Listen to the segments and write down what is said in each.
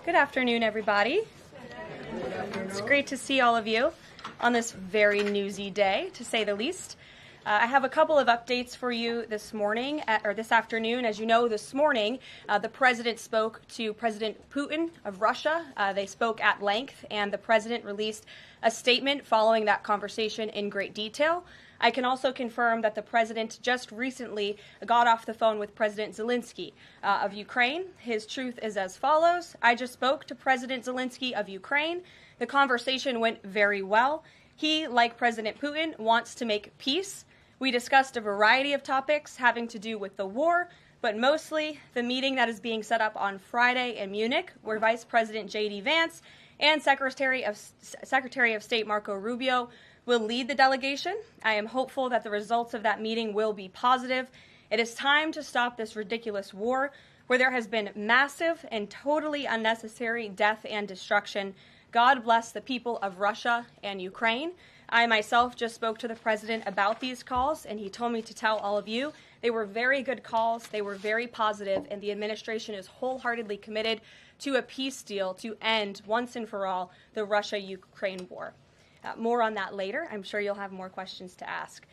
Good afternoon, everybody. It's great to see all of you on this very newsy day, to say the least. I have a couple of updates for you this afternoon. As you know, this morning, the president spoke to President Putin of Russia. They spoke at length, and the president released a statement following that conversation in great detail. I can also confirm that the president just recently got off the phone with President Zelensky of Ukraine. His truth is as follows. I just spoke to President Zelensky of Ukraine. The conversation went very well. He, like President Putin, wants to make peace. We discussed a variety of topics having to do with the war, but mostly the meeting that is being set up on Friday in Munich, where Vice President J.D. Vance and Secretary of State Marco Rubio will lead the delegation. I am hopeful that the results of that meeting will be positive. It is time to stop this ridiculous war where there has been massive and totally unnecessary death and destruction. God bless the people of Russia and Ukraine. I myself just spoke to the president about these calls, and he told me to tell all of you they were very good calls, they were very positive, and the administration is wholeheartedly committed to a peace deal to end once and for all the Russia-Ukraine war. More on that later. I'm sure you'll have more questions to ask.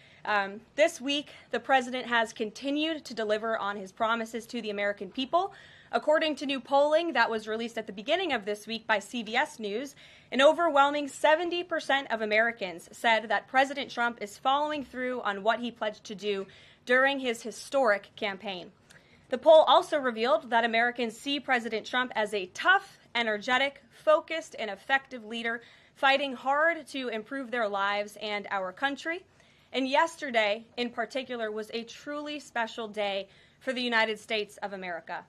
This week, the president has continued to deliver on his promises to the American people. According to new polling that was released at the beginning of this week by CBS News, an overwhelming 70% of Americans said that President Trump is following through on what he pledged to do during his historic campaign. The poll also revealed that Americans see President Trump as a tough, energetic, focused, and effective leader fighting hard to improve their lives and our country. And yesterday, in particular, was a truly special day for the United States of America.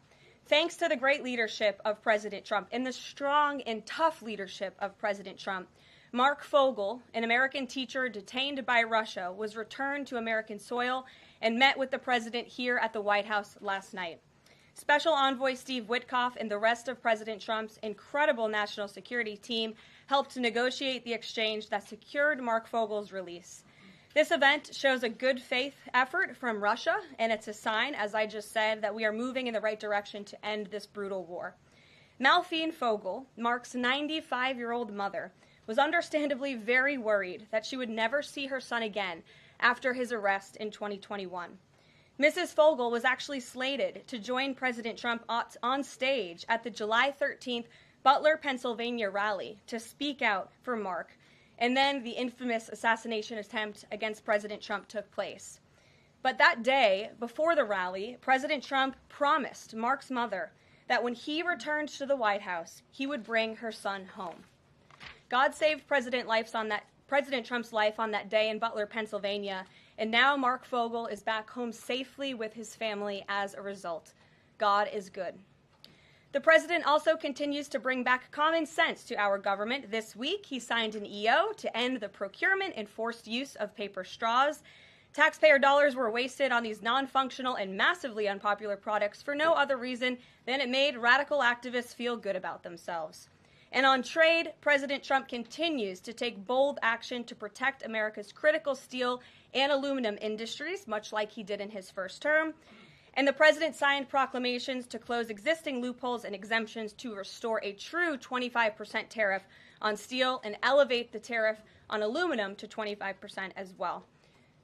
Thanks to the great leadership of President Trump and the strong and tough leadership of President Trump, Mark Fogel, an American teacher detained by Russia, was returned to American soil and met with the president here at the White House last night. Special Envoy Steve Witkoff and the rest of President Trump's incredible national security team helped to negotiate the exchange that secured Mark Fogel's release. This event shows a good faith effort from Russia, and it's a sign, as I just said, that we are moving in the right direction to end this brutal war. Malphine Fogel, Mark's 95-year-old mother, was understandably very worried that she would never see her son again after his arrest in 2021. Mrs. Fogel was actually slated to join President Trump on stage at the July 13th Butler, Pennsylvania rally to speak out for Mark, and then the infamous assassination attempt against President Trump took place. But that day, before the rally, President Trump promised Mark's mother that when he returned to the White House, he would bring her son home. God saved President Trump's life on that day in Butler, Pennsylvania, and now Mark Fogel is back home safely with his family as a result. God is good. The president also continues to bring back common sense to our government. This week, he signed an EO to end the procurement and forced use of paper straws. Taxpayer dollars were wasted on these non-functional and massively unpopular products for no other reason than it made radical activists feel good about themselves. And on trade, President Trump continues to take bold action to protect America's critical steel and aluminum industries, much like he did in his first term. And the president signed proclamations to close existing loopholes and exemptions to restore a true 25% tariff on steel and elevate the tariff on aluminum to 25% as well.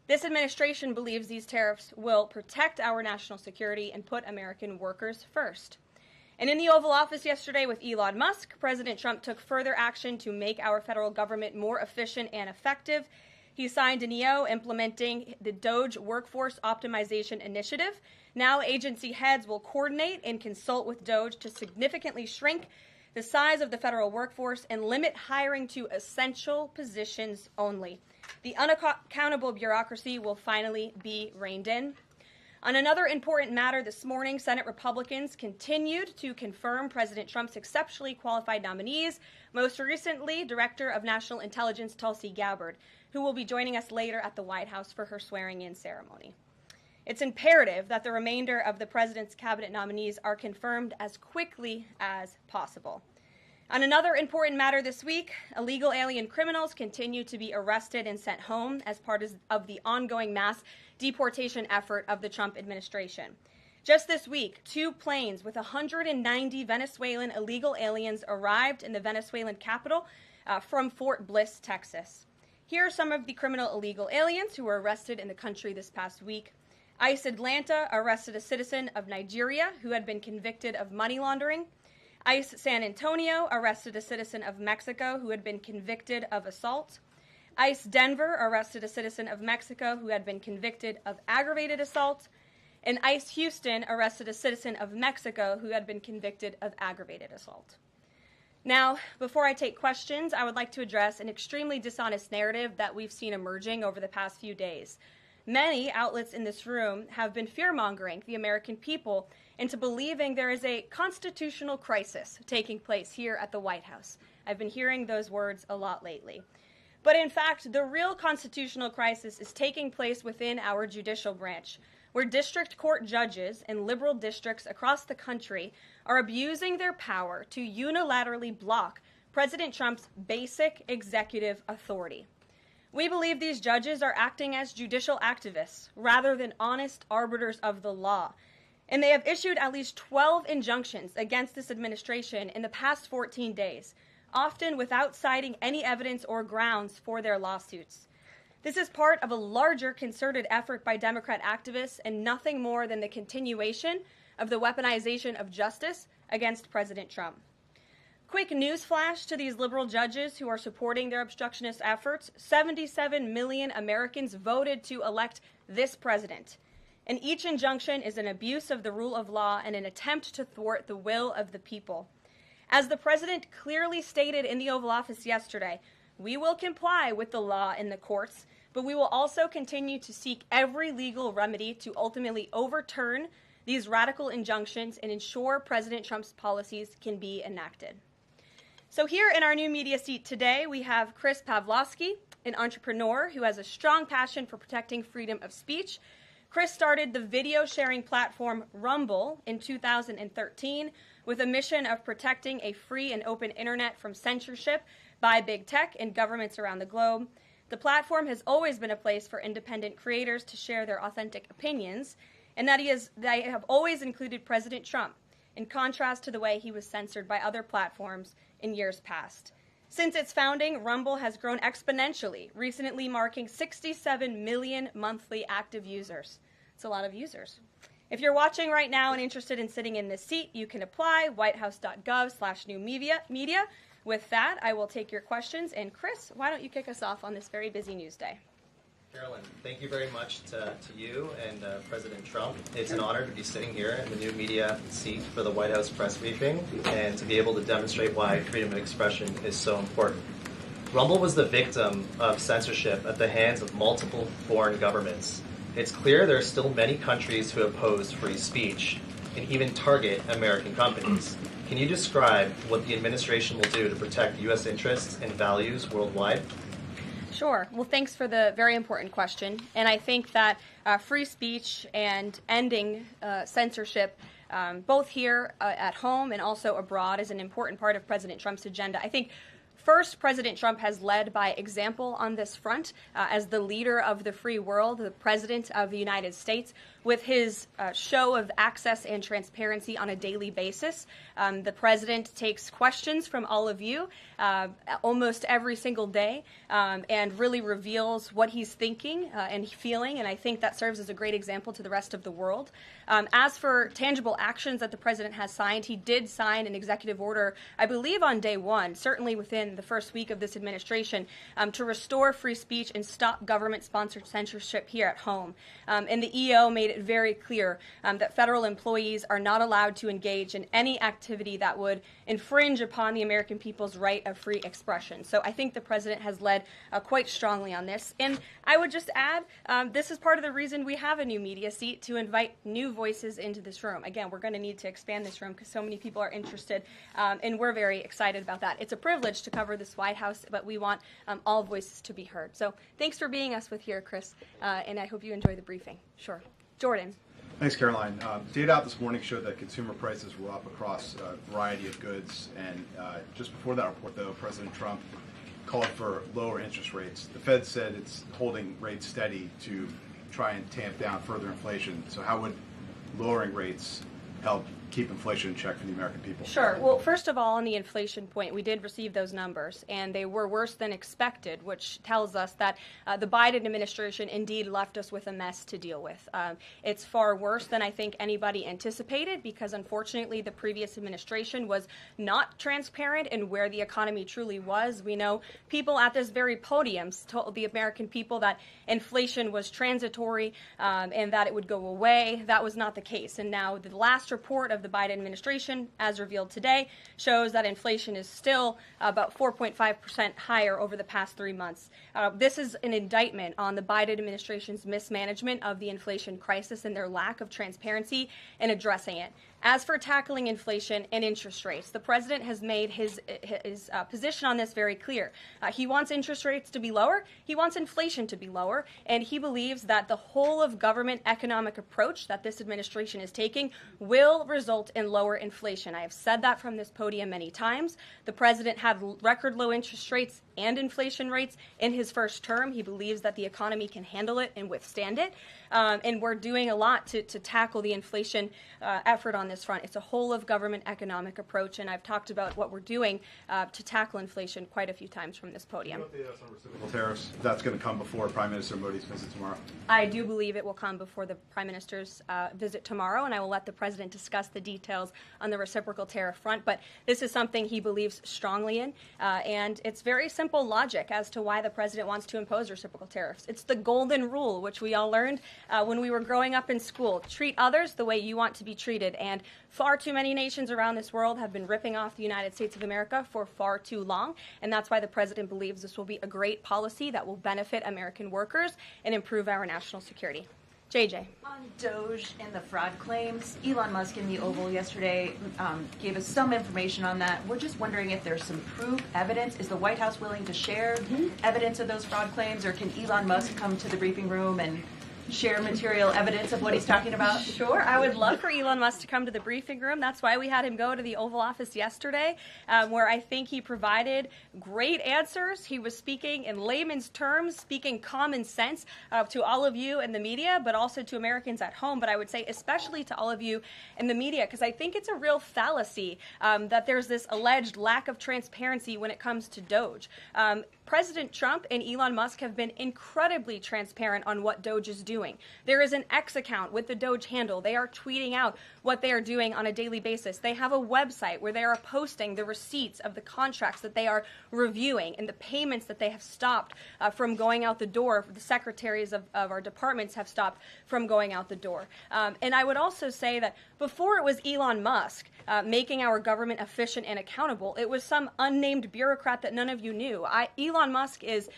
This administration believes these tariffs will protect our national security and put American workers first. And in the Oval Office yesterday with Elon Musk, President Trump took further action to make our federal government more efficient and effective. He signed an EO implementing the DOGE Workforce Optimization Initiative. Now agency heads will coordinate and consult with DOGE to significantly shrink the size of the federal workforce and limit hiring to essential positions only. The unaccountable bureaucracy will finally be reined in. On another important matter this morning, Senate Republicans continued to confirm President Trump's exceptionally qualified nominees, most recently Director of National Intelligence Tulsi Gabbard, who will be joining us later at the White House for her swearing-in ceremony. It's imperative that the remainder of the president's cabinet nominees are confirmed as quickly as possible. On another important matter this week, illegal alien criminals continue to be arrested and sent home as part of the ongoing mass deportation effort of the Trump administration. Just this week, 2 planes with 190 Venezuelan illegal aliens arrived in the Venezuelan capital from Fort Bliss, Texas. Here are some of the criminal illegal aliens who were arrested in the country this past week. ICE Atlanta arrested a citizen of Nigeria who had been convicted of money laundering. ICE San Antonio arrested a citizen of Mexico who had been convicted of assault. ICE Denver arrested a citizen of Mexico who had been convicted of aggravated assault. And ICE Houston arrested a citizen of Mexico who had been convicted of aggravated assault. Now, before I take questions, I would like to address an extremely dishonest narrative that we've seen emerging over the past few days. Many outlets in this room have been fear-mongering the American people into believing there is a constitutional crisis taking place here at the White House. I've been hearing those words a lot lately. But in fact, the real constitutional crisis is taking place within our judicial branch, where district court judges in liberal districts across the country are abusing their power to unilaterally block President Trump's basic executive authority. We believe these judges are acting as judicial activists rather than honest arbiters of the law, and they have issued at least 12 injunctions against this administration in the past 14 days, often without citing any evidence or grounds for their lawsuits. This is part of a larger concerted effort by Democrat activists and nothing more than the continuation of the weaponization of justice against President Trump. Quick news flash to these liberal judges who are supporting their obstructionist efforts: 77 million Americans voted to elect this president. And each injunction is an abuse of the rule of law and an attempt to thwart the will of the people. As the president clearly stated in the Oval Office yesterday, we will comply with the law in the courts, but we will also continue to seek every legal remedy to ultimately overturn these radical injunctions and ensure President Trump's policies can be enacted. So here in our new media seat today, we have Chris Pavlovsky, an entrepreneur who has a strong passion for protecting freedom of speech. Chris started the video sharing platform Rumble in 2013 with a mission of protecting a free and open internet from censorship by big tech and governments around the globe. The platform has always been a place for independent creators to share their authentic opinions, and they have always included President Trump, in contrast to the way he was censored by other platforms in years past. Since its founding, Rumble has grown exponentially, recently marking 67 million monthly active users. It's a lot of users. If you're watching right now and interested in sitting in this seat, you can apply, whitehouse.gov/new-media. With that, I will take your questions. And Chris, why don't you kick us off on this very busy news day? Karoline, thank you very much to you and President Trump. It's an honor to be sitting here in the new media seat for the White House press briefing and to be able to demonstrate why freedom of expression is so important. Rumble was the victim of censorship at the hands of multiple foreign governments. It's clear there are still many countries who oppose free speech and even target American companies. Can you describe what the administration will do to protect U.S. interests and values worldwide? Sure. Well, thanks for the very important question. And I think that free speech and ending censorship, both here at home and also abroad, is an important part of President Trump's agenda. I think first, President Trump has led by example on this front as the leader of the free world, the president of the United States, with his show of access and transparency on a daily basis. The president takes questions from all of you almost every single day and really reveals what he's thinking and feeling, and I think that serves as a great example to the rest of the world. As for tangible actions that the president has signed, he did sign an executive order, I believe on day one, certainly within the first week of this administration, to restore free speech and stop government-sponsored censorship here at home. And the EO made it very clear that federal employees are not allowed to engage in any activity that would infringe upon the American people's right of free expression. So I think the president has led quite strongly on this. And I would just add, this is part of the reason we have a new media seat, to invite new voices into this room. Again, we're going to need to expand this room because so many people are interested, and we're very excited about that. It's a privilege to cover this White House, but we want all voices to be heard. So thanks for being us with here, Chris, and I hope you enjoy the briefing. Sure. Jordan. Thanks, Karoline. Data out this morning showed that consumer prices were up across a variety of goods, and just before that report, though, President Trump called for lower interest rates. The Fed said it's holding rates steady to try and tamp down further inflation. So how would lowering rates help keep inflation in check for the American people? Sure. Well, first of all, on the inflation point, we did receive those numbers, and they were worse than expected, which tells us that the Biden administration indeed left us with a mess to deal with. It's far worse than I think anybody anticipated because, unfortunately, the previous administration was not transparent in where the economy truly was. We know people at this very podium told the American people that inflation was transitory and that it would go away. That was not the case. And now the last report of the Biden administration, as revealed today, shows that inflation is still about 4.5% higher over the past 3 months. This is an indictment on the Biden administration's mismanagement of the inflation crisis and their lack of transparency in addressing it. As for tackling inflation and interest rates, the president has made his position on this very clear. He wants interest rates to be lower. He wants inflation to be lower. And he believes that the whole of government economic approach that this administration is taking will result in lower inflation. I have said that from this podium many times. The president had record low interest rates and inflation rates in his first term. He believes that the economy can handle it and withstand it. And we're doing a lot to tackle the inflation effort on this front. It's a whole of government economic approach, and I've talked about what we're doing to tackle inflation quite a few times from this podium. What about the reciprocal tariffs? That's going to come before Prime Minister Modi's visit tomorrow. I do believe it will come before the Prime Minister's visit tomorrow, and I will let the President discuss the details on the reciprocal tariff front. But this is something he believes strongly in, and it's very simple logic as to why the President wants to impose reciprocal tariffs. It's the golden rule, which we all learned when we were growing up in school. Treat others the way you want to be treated, and far too many nations around this world have been ripping off the United States of America for far too long, and that's why the President believes this will be a great policy that will benefit American workers and improve our national security. JJ. On Doge and the fraud claims, Elon Musk in the Oval yesterday gave us some information on that. We're just wondering if there's some proof, evidence. Is the White House willing to share evidence of those fraud claims, or can Elon Musk come to the briefing room and share material evidence of what he's talking about? Sure. I would love for Elon Musk to come to the briefing room. That's why we had him go to the Oval Office yesterday, where I think he provided great answers. He was speaking in layman's terms, speaking common sense to all of you in the media, but also to Americans at home. But I would say especially to all of you in the media, because I think it's a real fallacy that there's this alleged lack of transparency when it comes to Doge. President Trump and Elon Musk have been incredibly transparent on what Doge is doing. There is an X account with the Doge handle. They are tweeting out what they are doing on a daily basis. They have a website where they are posting the receipts of the contracts that they are reviewing and the payments that they have stopped from going out the door. The secretaries of our departments have stopped from going out the door. And I would also say that before it was Elon Musk making our government efficient and accountable, it was some unnamed bureaucrat that none of you knew. Elon Musk is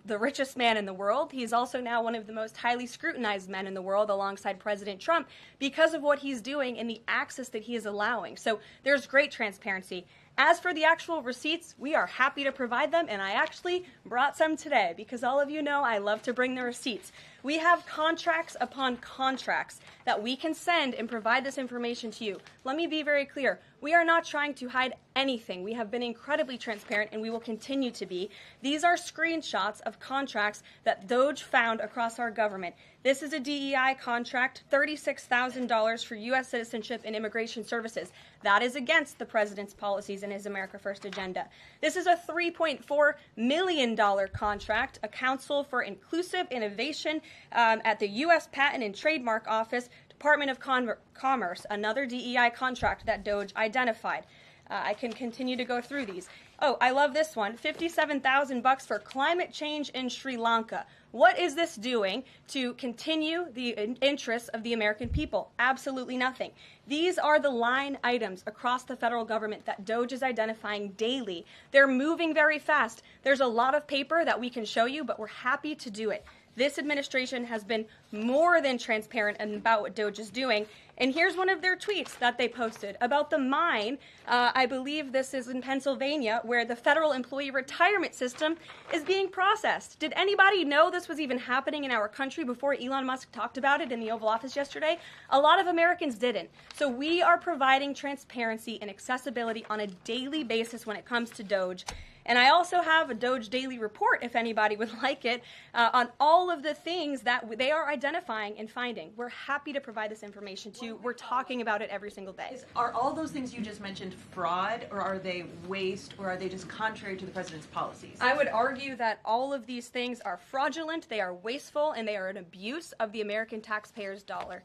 the richest man in the world. He's also now one of the most highly scrutinized men in the world alongside President Trump because of what he's doing and the access that he is allowing. So there's great transparency. As for the actual receipts, we are happy to provide them, and I actually brought some today because all of you know I love to bring the receipts. We have contracts upon contracts that we can send and provide this information to you. Let me be very clear. We are not trying to hide anything. We have been incredibly transparent, and we will continue to be. These are screenshots of contracts that Doge found across our government. This is a DEI contract, $36,000 for U.S. citizenship and immigration services. That is against the president's policies and his America First agenda. This is a $3.4 million contract, a Council for Inclusive Innovation at the U.S. Patent and Trademark Office, Department of Commerce, another DEI contract that Doge identified. I can continue to go through these. Oh, I love this one. $57,000 for climate change in Sri Lanka. What is this doing to continue the interests of the American people? Absolutely nothing. These are the line items across the federal government that Doge is identifying daily. They're moving very fast. There's a lot of paper that we can show you, but we're happy to do it. This administration has been more than transparent about what Doge is doing. And here's one of their tweets that they posted about the mine. I believe this is in Pennsylvania, where the federal employee retirement system is being processed. Did anybody know this was even happening in our country before Elon Musk talked about it in the Oval Office yesterday? A lot of Americans didn't. So we are providing transparency and accessibility on a daily basis when it comes to Doge. And I also have a Doge Daily Report, if anybody would like it, on all of the things that they are identifying and finding. We're happy to provide this information to you. We're talking about it every single day. Are all those things you just mentioned fraud, or are they waste, or are they just contrary to the president's policies? I would argue that all of these things are fraudulent, they are wasteful, and they are an abuse of the American taxpayer's dollar.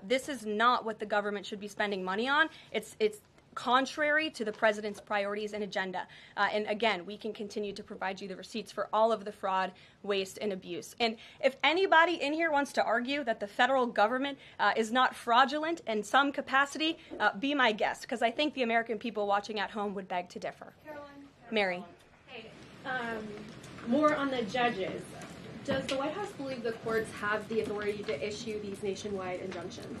This is not what the government should be spending money on. It's contrary to the president's priorities and agenda. And again, we can continue to provide you the receipts for all of the fraud, waste, and abuse. And if anybody in here wants to argue that the federal government is not fraudulent in some capacity, be my guest, because I think the American people watching at home would beg to differ. Caroline. Mary. Hey, more on the judges. Does the White House believe the courts have the authority to issue these nationwide injunctions?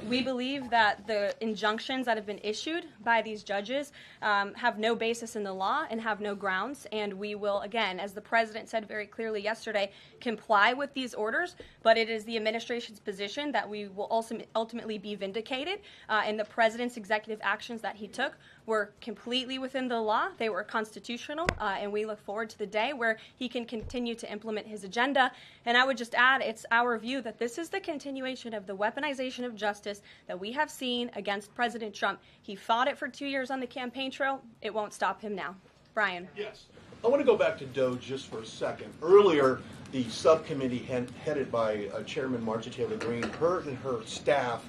We believe that the injunctions that have been issued by these judges have no basis in the law and have no grounds, and we will, again, as the president said very clearly yesterday, comply with these orders, but it is the administration's position that we will also ultimately be vindicated, and the president's executive actions that he took were completely within the law, they were constitutional, and we look forward to the day where he can continue to implement his agenda. And I would just add, it's our view that this is the continuation of the weaponization of justice that we have seen against President Trump. He fought it for 2 years on the campaign trail. It won't stop him now. Brian. Yes. I want to go back to Doge just for a second. Earlier, the subcommittee headed by Chairman Marjorie Taylor Greene, her and her staff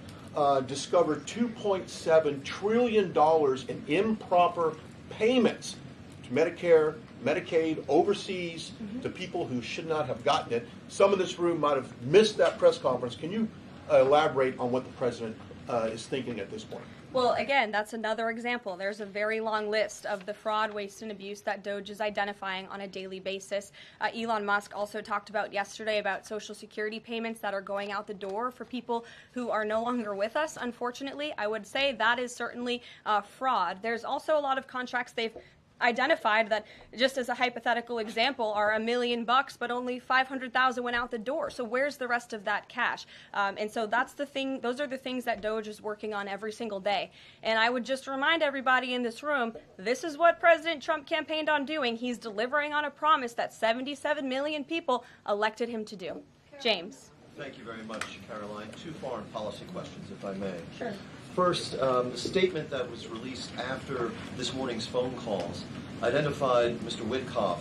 discovered $2.7 trillion in improper payments to Medicare, Medicaid, overseas, to people who should not have gotten it. Some in this room might have missed that press conference. Can you elaborate on what the president is thinking at this point? Well, again, that's another example. There's a very long list of the fraud, waste, and abuse that Doge is identifying on a daily basis. Elon Musk also talked about yesterday about Social Security payments that are going out the door for people who are no longer with us, unfortunately. I would say that is certainly fraud. There's also a lot of contracts they've identified that, just as a hypothetical example, are $1 million, but only 500,000 went out the door. So where's the rest of that cash? And so that's the thing. Those are the things that Doge is working on every single day. And I would just remind everybody in this room, this is what President Trump campaigned on doing. He's delivering on a promise that 77 million people elected him to do. James. Thank you very much, Caroline. Two foreign policy questions, if I may. Sure. First, the statement that was released after this morning's phone calls identified Mr. Witkoff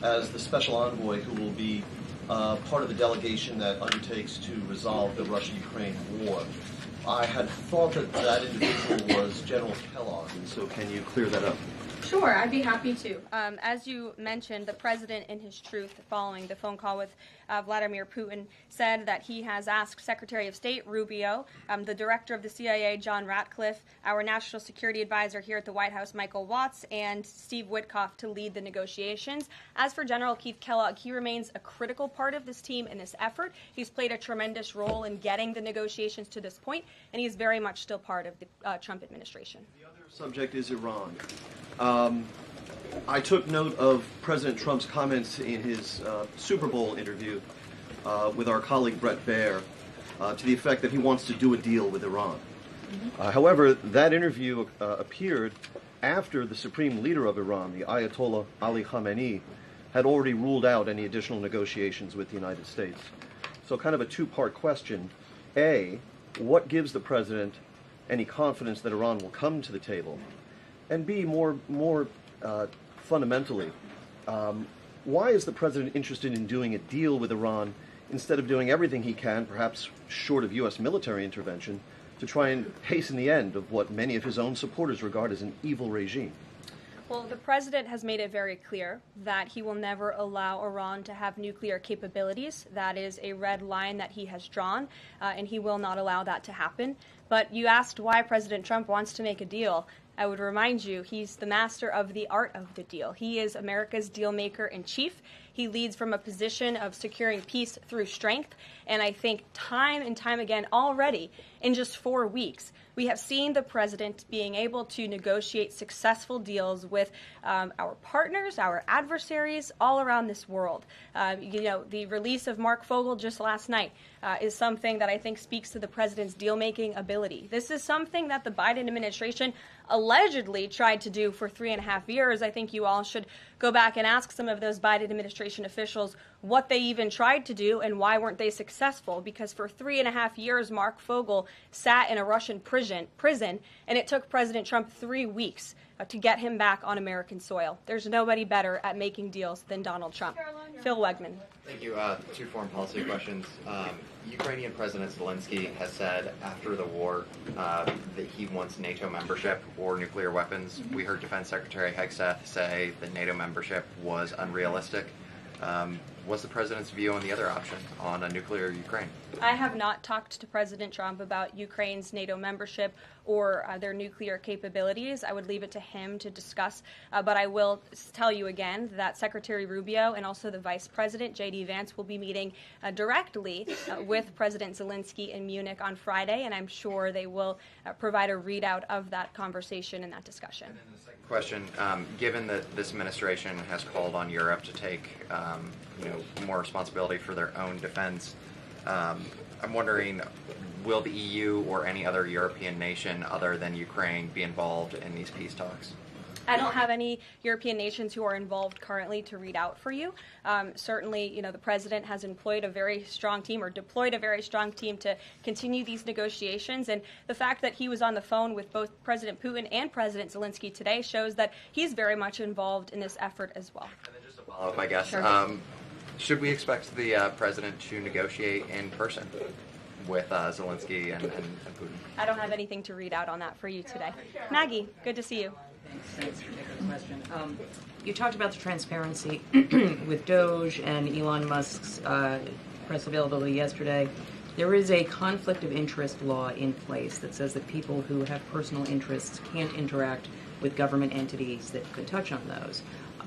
as the special envoy who will be part of the delegation that undertakes to resolve the Russia-Ukraine war. I had thought that that individual was General Kellogg, and so can you clear that up? Sure, I'd be happy to. As you mentioned, the president, in his truth, following the phone call with Vladimir Putin, said that he has asked Secretary of State Rubio, the director of the CIA, John Ratcliffe, our national security advisor here at the White House, Michael Watts, and Steve Witkoff to lead the negotiations. As for General Keith Kellogg, he remains a critical part of this team in this effort. He's played a tremendous role in getting the negotiations to this point, and he's very much still part of the Trump administration. The other subject is Iran. I took note of President Trump's comments in his Super Bowl interview with our colleague Brett Baer to the effect that he wants to do a deal with Iran. However, that interview appeared after the supreme leader of Iran, the Ayatollah Ali Khamenei, had already ruled out any additional negotiations with the United States. So kind of a two-part question. A, what gives the president any confidence that Iran will come to the table? And B, more fundamentally, why is the president interested in doing a deal with Iran instead of doing everything he can, perhaps short of U.S. military intervention, to try and hasten the end of what many of his own supporters regard as an evil regime? Well, the president has made it very clear that he will never allow Iran to have nuclear capabilities. That is a red line that he has drawn, and he will not allow that to happen. But you asked why President Trump wants to make a deal. I would remind you, he's the master of the art of the deal. He is America's deal maker in chief. He leads from a position of securing peace through strength. And I think time and time again already, in just 4 weeks, we have seen the president being able to negotiate successful deals with our partners, our adversaries all around this world. The release of Mark Fogel just last night is something that I think speaks to the president's deal-making ability. This is something that the Biden administration allegedly tried to do for 3.5 years. I think you all should go back and ask some of those Biden administration officials what they even tried to do and why weren't they successful. Because for 3.5 years, Mark Fogel sat in a Russian prison, and it took President Trump 3 weeks to get him back on American soil. There's nobody better at making deals than Donald Trump. Phil Wegman. Thank you. 2 foreign policy questions. Ukrainian President Zelensky has said after the war that he wants NATO membership or nuclear weapons. We heard Defense Secretary Hegseth say that NATO membership was unrealistic. What's the president's view on the other option, on a nuclear Ukraine? I have not talked to President Trump about Ukraine's NATO membership or their nuclear capabilities. I would leave it to him to discuss. But I will tell you again that Secretary Rubio and also the Vice President, J.D. Vance, will be meeting directly with President Zelensky in Munich on Friday, and I'm sure they will provide a readout of that conversation and that discussion. And then the second question, given that this administration has called on Europe to take more responsibility for their own defense, I'm wondering, will the EU or any other European nation other than Ukraine be involved in these peace talks? I don't have any European nations who are involved currently to read out for you. Certainly, the president has deployed a very strong team to continue these negotiations. And the fact that he was on the phone with both President Putin and President Zelensky today shows that he's very much involved in this effort as well. And then just a follow-up, I guess. Sure. Should we expect the president to negotiate in person with Zelensky and Putin? I don't have anything to read out on that for you today. Maggie, good to see you. Thanks for taking the question. You talked about the transparency with Doge and Elon Musk's press availability yesterday. There is a conflict of interest law in place that says that people who have personal interests can't interact with government entities that could touch on those.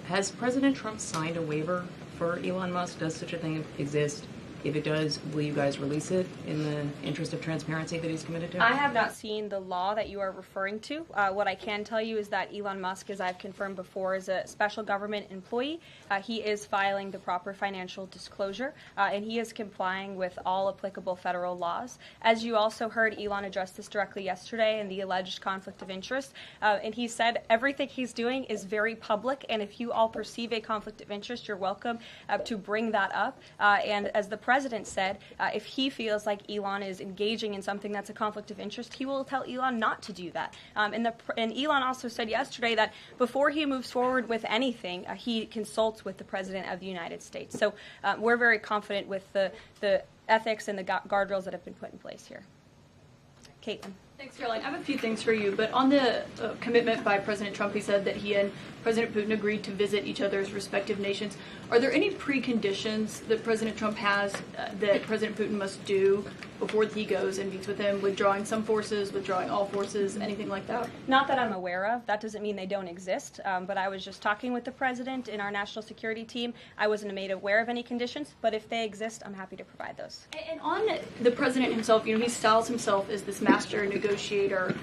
Has President Trump signed a waiver for Elon Musk? Does such a thing exist? If it does, will you guys release it in the interest of transparency that he's committed to? I have not seen the law that you are referring to. What I can tell you is that Elon Musk, as I've confirmed before, is a special government employee. He is filing the proper financial disclosure, and he is complying with all applicable federal laws. As you also heard, Elon address this directly yesterday in the alleged conflict of interest, and he said everything he's doing is very public, and if you all perceive a conflict of interest, you're welcome to bring that up. And as the president said, if he feels like Elon is engaging in something that's a conflict of interest, he will tell Elon not to do that. And Elon also said yesterday that before he moves forward with anything, he consults with the President of the United States. So we're very confident with the ethics and the guardrails that have been put in place here. Caitlin. Thanks, Caroline. I have a few things for you, but on the commitment by President Trump, he said that he and President Putin agreed to visit each other's respective nations. Are there any preconditions that President Trump has that President Putin must do before he goes and meets with him, withdrawing some forces, withdrawing all forces, anything like that? Not that I'm aware of. That doesn't mean they don't exist, but I was just talking with the president in our national security team. I wasn't made aware of any conditions, but if they exist, I'm happy to provide those. And on the president himself, he styles himself as this master negotiator.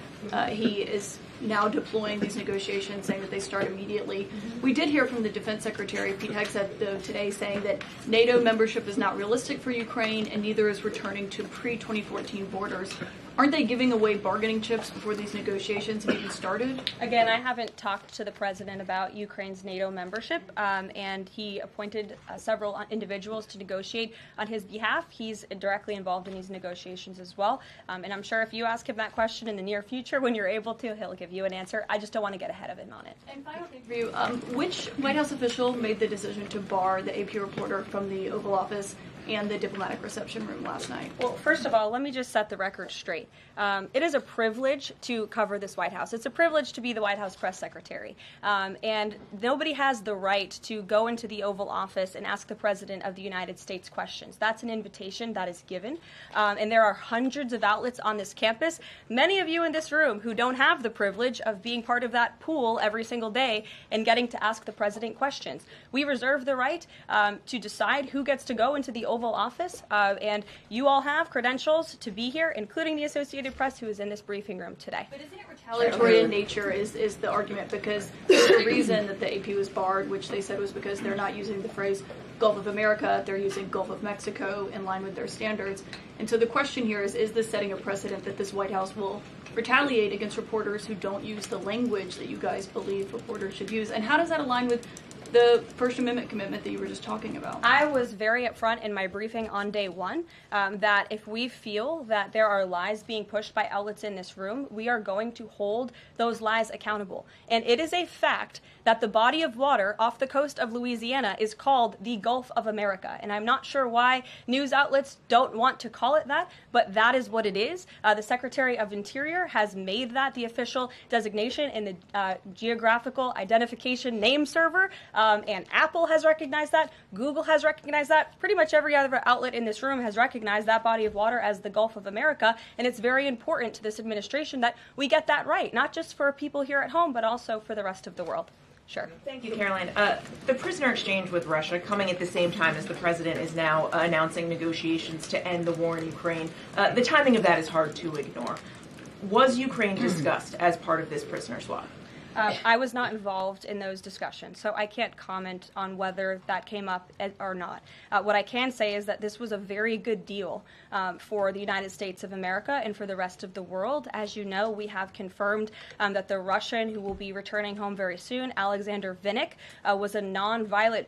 He is now deploying these negotiations, saying that they start immediately. We did hear from the Defense Secretary, Pete Hegseth, though, today saying that NATO membership is not realistic for Ukraine and neither is returning to pre-2014 borders. Aren't they giving away bargaining chips before these negotiations have even started? Again, I haven't talked to the president about Ukraine's NATO membership, and he appointed several individuals to negotiate on his behalf. He's directly involved in these negotiations as well, and I'm sure if you ask him that question in the near future, when you're able to, he'll give you an answer. I just don't want to get ahead of him on it. And final thing for you, which White House official made the decision to bar the AP reporter from the Oval Office? and the diplomatic reception room last night? Well, first of all, let me just set the record straight. It is a privilege to cover this White House. It's a privilege to be the White House press secretary. And nobody has the right to go into the Oval Office and ask the President of the United States questions. That's an invitation that is given. And there are hundreds of outlets on this campus, many of you in this room who don't have the privilege of being part of that pool every single day and getting to ask the President questions. We reserve the right to decide who gets to go into the Oval Office, and you all have credentials to be here, including the Associated Press, who is in this briefing room today. But isn't it retaliatory in nature is the argument, because the reason that the AP was barred, which they said was because they're not using the phrase Gulf of America, they're using Gulf of Mexico in line with their standards. And so the question here is this setting a precedent that this White House will retaliate against reporters who don't use the language that you guys believe reporters should use? And how does that align with the First Amendment commitment that you were just talking about? I was very upfront in my briefing on day one that if we feel that there are lies being pushed by outlets in this room, we are going to hold those lies accountable. And it is a fact that the body of water off the coast of Louisiana is called the Gulf of America. And I'm not sure why news outlets don't want to call it that, but that is what it is. The Secretary of Interior has made that the official designation in the Geographical Identification Name Server. And Apple has recognized that. Google has recognized that. Pretty much every other outlet in this room has recognized that body of water as the Gulf of America. And it's very important to this administration that we get that right, not just for people here at home, but also for the rest of the world. Sure. Thank you, Karoline. The prisoner exchange with Russia coming at the same time as the president is now announcing negotiations to end the war in Ukraine. The timing of that is hard to ignore. Was Ukraine discussed as part of this prisoner swap? I was not involved in those discussions, so I can't comment on whether that came up or not. What I can say is that this was a very good deal for the United States of America and for the rest of the world. As you know, we have confirmed that the Russian who will be returning home very soon, Alexander Vinnik, was a non-violent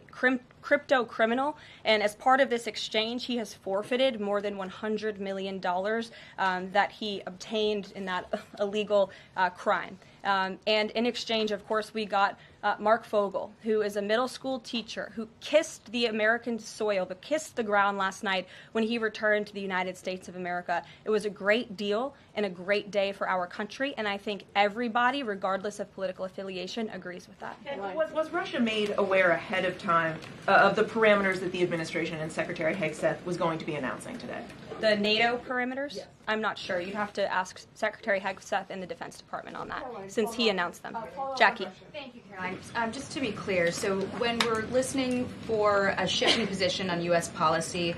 crypto criminal, and as part of this exchange, he has forfeited more than $100 million that he obtained in that illegal crime. And in exchange, of course, we got Mark Fogel, who is a middle school teacher who kissed the American soil, but kissed the ground last night when he returned to the United States of America. It was a great deal and a great day for our country, and I think everybody, regardless of political affiliation, agrees with that. And was Russia made aware ahead of time of the parameters that the administration and Secretary Hegseth was going to be announcing today? The NATO perimeters? Yes. I'm not sure. You'd have to ask Secretary Hegseth in the Defense Department on that, since he announced them. Jackie. Thank you, Caroline. Just to be clear, so when we're listening for a shift in position on U.S. policy,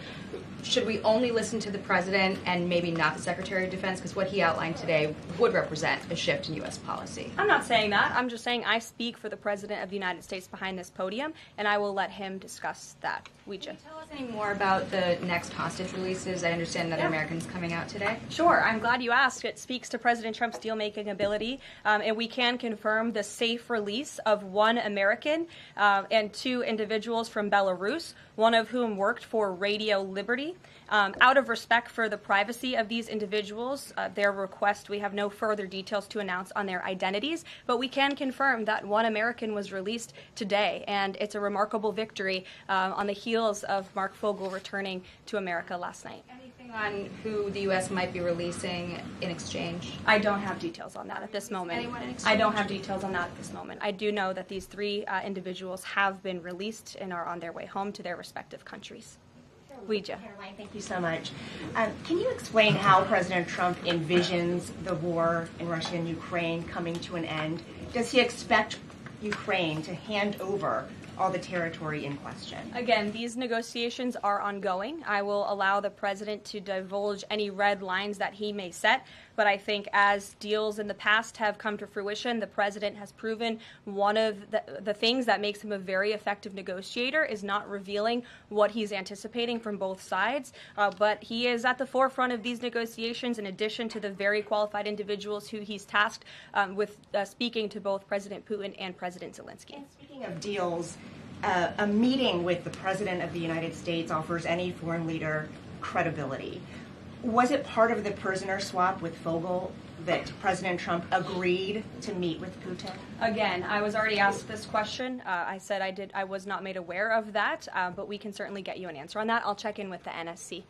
should we only listen to the president and maybe not the Secretary of Defense? Because what he outlined today would represent a shift in U.S. policy. I'm not saying that. I'm just saying I speak for the President of the United States behind this podium, and I will let him discuss that. Can you tell us any more about the next hostage releases? I understand another American's coming out today. Sure. I'm glad you asked. It speaks to President Trump's deal-making ability, and we can confirm the safe release of one American and two individuals from Belarus, one of whom worked for Radio Liberty. Out of respect for the privacy of these individuals, their request, we have no further details to announce on their identities, but we can confirm that one American was released today, and it's a remarkable victory on the heels of Mark Fogel returning to America last night. Anything on who the U.S. might be releasing in exchange? I don't have details on that at this moment. Anyone in exchange? I don't have details on that at this moment. I do know that these three individuals have been released and are on their way home to their respective countries. Karoline, thank you so much. Can you explain how President Trump envisions the war in Russia and Ukraine coming to an end? Does he expect Ukraine to hand over all the territory in question? Again, these negotiations are ongoing. I will allow the president to divulge any red lines that he may set, but I think as deals in the past have come to fruition, the president has proven one of the things that makes him a very effective negotiator is not revealing what he's anticipating from both sides, but he is at the forefront of these negotiations in addition to the very qualified individuals who he's tasked with speaking to both President Putin and President Zelensky. And speaking of deals, a meeting with the President of the United States offers any foreign leader credibility. Was it part of the prisoner swap with Fogel that President Trump agreed to meet with Putin? Again, I was already asked this question. I said I was not made aware of that, but we can certainly get you an answer on that. I'll check in with the NSC.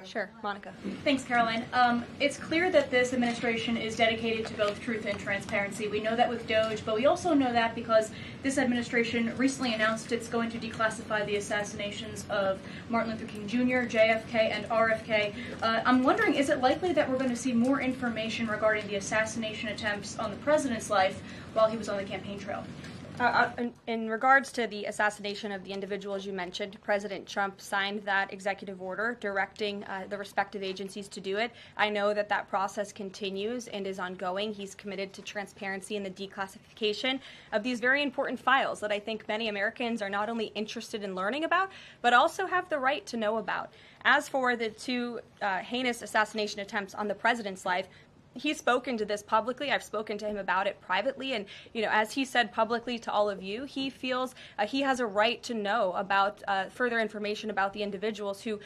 Sure, Monica. Thanks, Caroline. It's clear that this administration is dedicated to both truth and transparency. We know that with Doge, but we also know that because this administration recently announced it's going to declassify the assassinations of Martin Luther King Jr., JFK, and RFK. I'm wondering, is it likely that we're going to see more information regarding the assassination attempts on the president's life while he was on the campaign trail? In regards to the assassination of the individuals you mentioned, President Trump signed that executive order directing the respective agencies to do it. I know that that process continues and is ongoing. He's committed to transparency in the declassification of these very important files that I think many Americans are not only interested in learning about, but also have the right to know about. As for the two heinous assassination attempts on the president's life, he's spoken to this publicly. I've spoken to him about it privately. And, as he said publicly to all of you, he feels he has a right to know about further information about the individuals who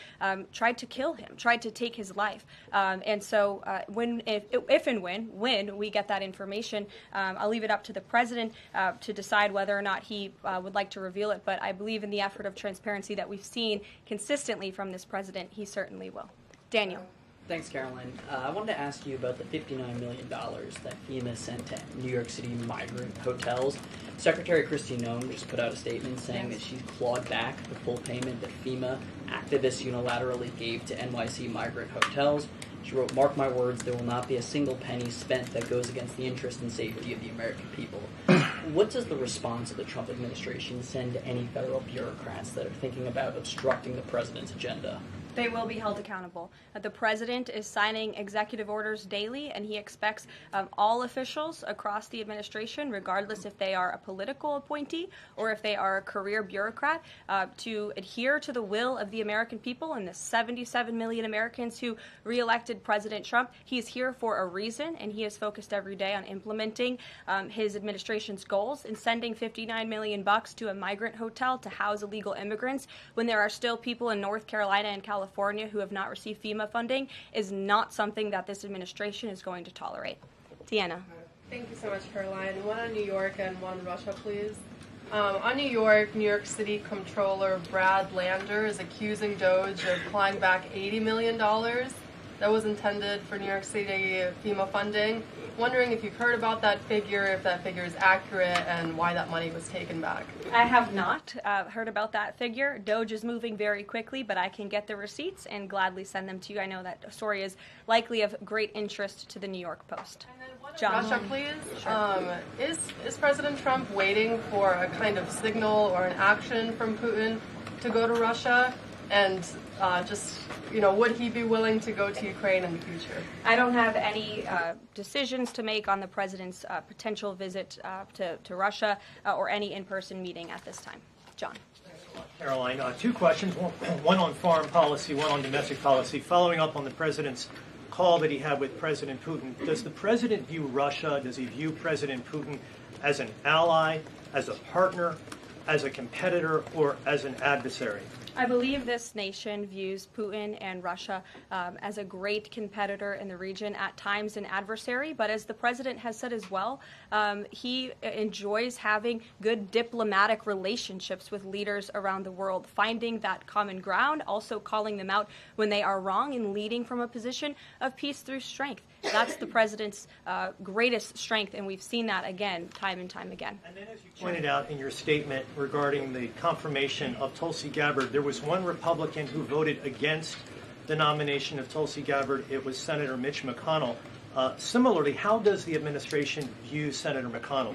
tried to kill him, tried to take his life. And so if and when we get that information, I'll leave it up to the president to decide whether or not he would like to reveal it. But I believe in the effort of transparency that we've seen consistently from this president, he certainly will. Daniel. Thanks, Caroline. I wanted to ask you about the $59 million that FEMA sent to New York City migrant hotels. Secretary Kristi Noem just put out a statement saying that she's clawed back the full payment that FEMA activists unilaterally gave to NYC migrant hotels. She wrote, "Mark my words, there will not be a single penny spent that goes against the interest and safety of the American people." What does the response of the Trump administration send to any federal bureaucrats that are thinking about obstructing the president's agenda? They will be held accountable. The president is signing executive orders daily, and he expects all officials across the administration, regardless if they are a political appointee or if they are a career bureaucrat, to adhere to the will of the American people and the 77 million Americans who reelected President Trump. He is here for a reason, and he is focused every day on implementing his administration's goals and sending $59 million to a migrant hotel to house illegal immigrants when there are still people in North Carolina and California who have not received FEMA funding is not something that this administration is going to tolerate. Deanna. Thank you so much, Caroline. One on New York and one on Russia, please. On New York City Comptroller Brad Lander is accusing Doge of clawing back $80 million that was intended for New York City FEMA funding. Wondering if you've heard about that figure, if that figure is accurate, and why that money was taken back. I have not heard about that figure. Doge is moving very quickly, but I can get the receipts and gladly send them to you. I know that story is likely of great interest to the New York Post. John. Russia, please. Sure. Is President Trump waiting for a kind of signal or an action from Putin to go to Russia? And would he be willing to go to Ukraine in the future? I don't have any decisions to make on the president's potential visit to Russia or any in-person meeting at this time. John. Caroline, two questions, one on foreign policy, one on domestic policy. Following up on the president's call that he had with President Putin, does the president view Russia, does he view President Putin as an ally, as a partner, as a competitor, or as an adversary? I believe this nation views Putin and Russia as a great competitor in the region, at times an adversary, but as the president has said as well, he enjoys having good diplomatic relationships with leaders around the world, finding that common ground, also calling them out when they are wrong, and leading from a position of peace through strength. That's the president's greatest strength, and we've seen that again, time and time again. And then, as you pointed out in your statement regarding the confirmation of Tulsi Gabbard, there was one Republican who voted against the nomination of Tulsi Gabbard. It was Senator Mitch McConnell. Similarly, how does the administration view Senator McConnell?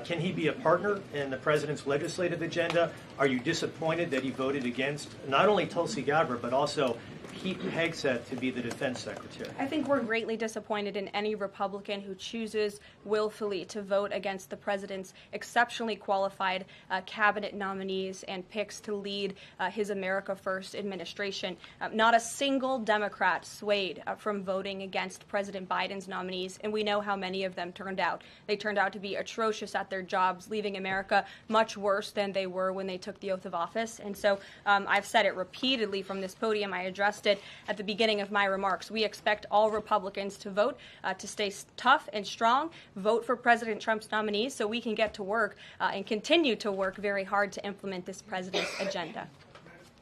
Can he be a partner in the president's legislative agenda? Are you disappointed that he voted against not only Tulsi Gabbard, but also Pete Hegseth to be the defense secretary? I think we're greatly disappointed in any Republican who chooses willfully to vote against the president's exceptionally qualified cabinet nominees and picks to lead his America First administration. Not a single Democrat swayed from voting against President Biden's nominees, and we know how many of them turned out. They turned out to be atrocious at their jobs, leaving America much worse than they were when they took the oath of office. And so I've said it repeatedly from this podium. I addressed suggested at the beginning of my remarks. We expect all Republicans to vote, to stay tough and strong, vote for President Trump's nominees so we can get to work and continue to work very hard to implement this president's agenda.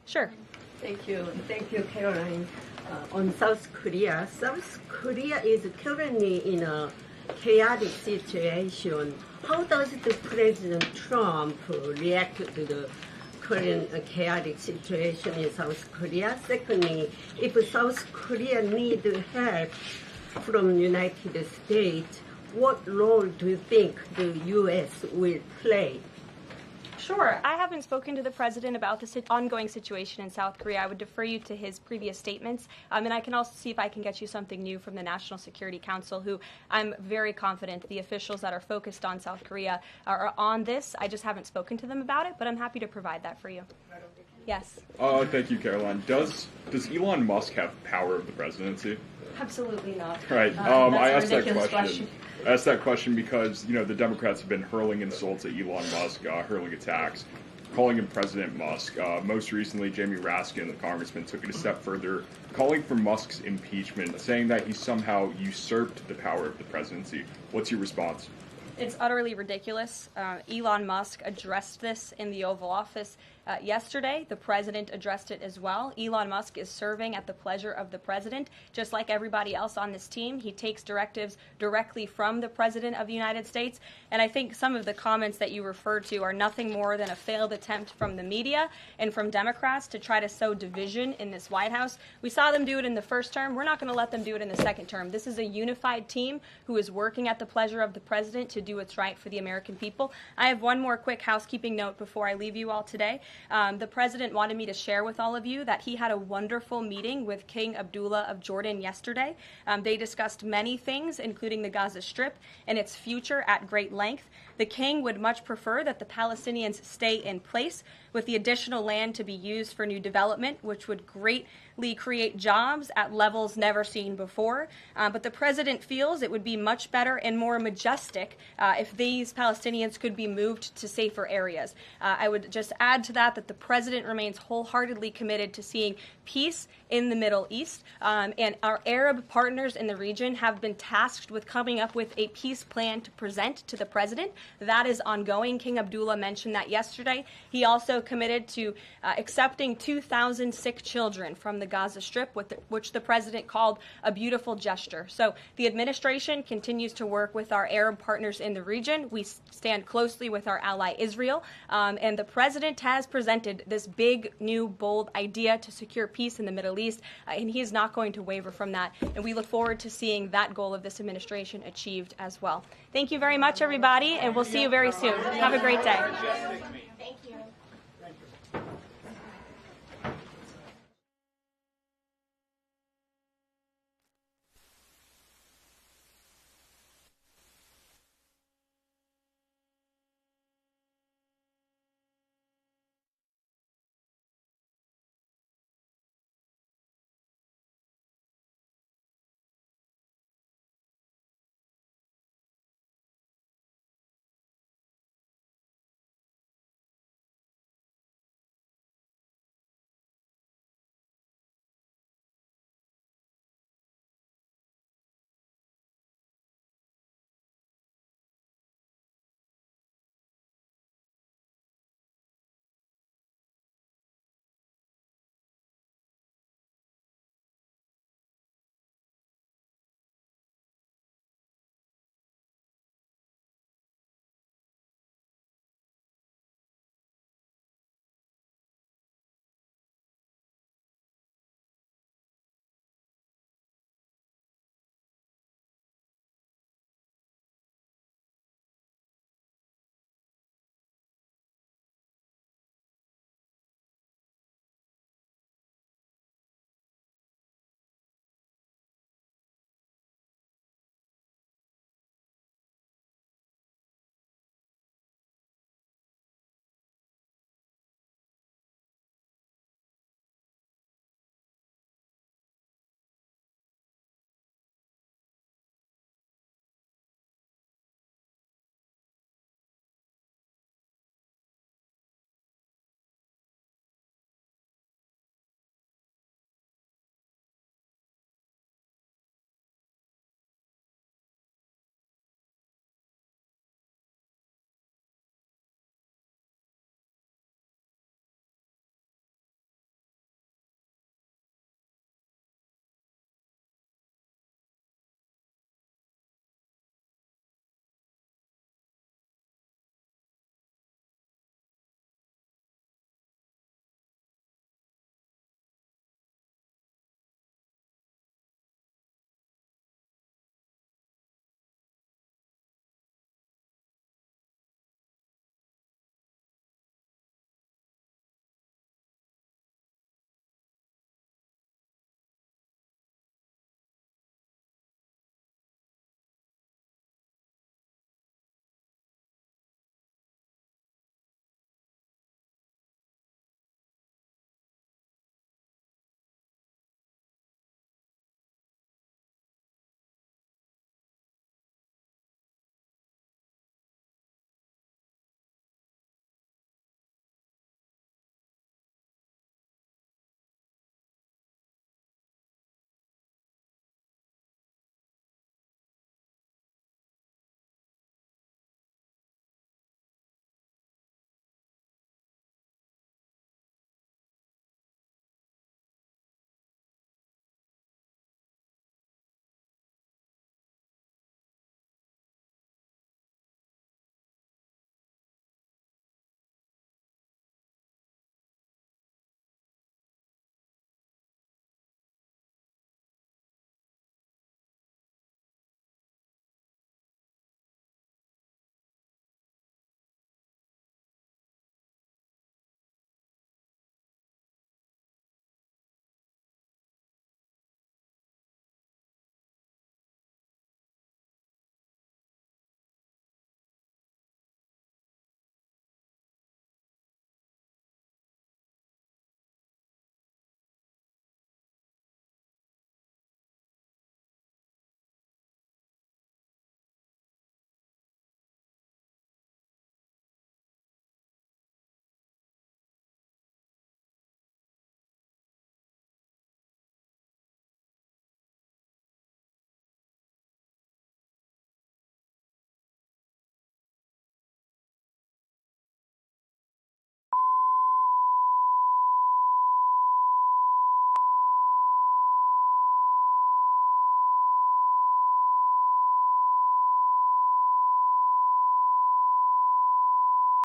Sure. Thank you, Karoline. On South Korea is currently in a chaotic situation. How does the President Trump react to the current chaotic situation in South Korea? Secondly, if South Korea needs help from the United States, what role do you think the U.S. will play? Sure. I haven't spoken to the president about the ongoing situation in South Korea. I would defer you to his previous statements. And I can also see if I can get you something new from the National Security Council, who I'm very confident the officials that are focused on South Korea are on this. I just haven't spoken to them about it, but I'm happy to provide that for you. Yes. Thank you, Caroline. Does Elon Musk have power of the presidency? Absolutely not. Right. I asked that question. I asked that question because, the Democrats have been hurling insults at Elon Musk, hurling attacks, calling him President Musk. Most recently, Jamie Raskin, the congressman, took it a step further, calling for Musk's impeachment, saying that he somehow usurped the power of the presidency. What's your response? It's utterly ridiculous. Elon Musk addressed this in the Oval Office yesterday. The president addressed it as well. Elon Musk is serving at the pleasure of the president, just like everybody else on this team. He takes directives directly from the president of the United States. And I think some of the comments that you referred to are nothing more than a failed attempt from the media and from Democrats to try to sow division in this White House. We saw them do it in the first term. We're not going to let them do it in the second term. This is a unified team who is working at the pleasure of the president to do what's right for the American people. I have one more quick housekeeping note before I leave you all today. The president wanted me to share with all of you that he had a wonderful meeting with King Abdullah of Jordan yesterday. They discussed many things, including the Gaza Strip and its future at great length. The king would much prefer that the Palestinians stay in place, with the additional land to be used for new development, which would greatly create jobs at levels never seen before. But the president feels it would be much better and more majestic if these Palestinians could be moved to safer areas. I would just add to that the president remains wholeheartedly committed to seeing peace in the Middle East, and our Arab partners in the region have been tasked with coming up with a peace plan to present to the president. That is ongoing. King Abdullah mentioned that yesterday. He also committed to accepting 2,000 sick children from the Gaza Strip, which the president called a beautiful gesture. So the administration continues to work with our Arab partners in the region. We stand closely with our ally Israel, and the president has presented this big, new, bold idea to secure peace in the Middle East, and he is not going to waver from that. And we look forward to seeing that goal of this administration achieved as well. Thank you very much, everybody, and we'll see you very soon. Have a great day. Thank you.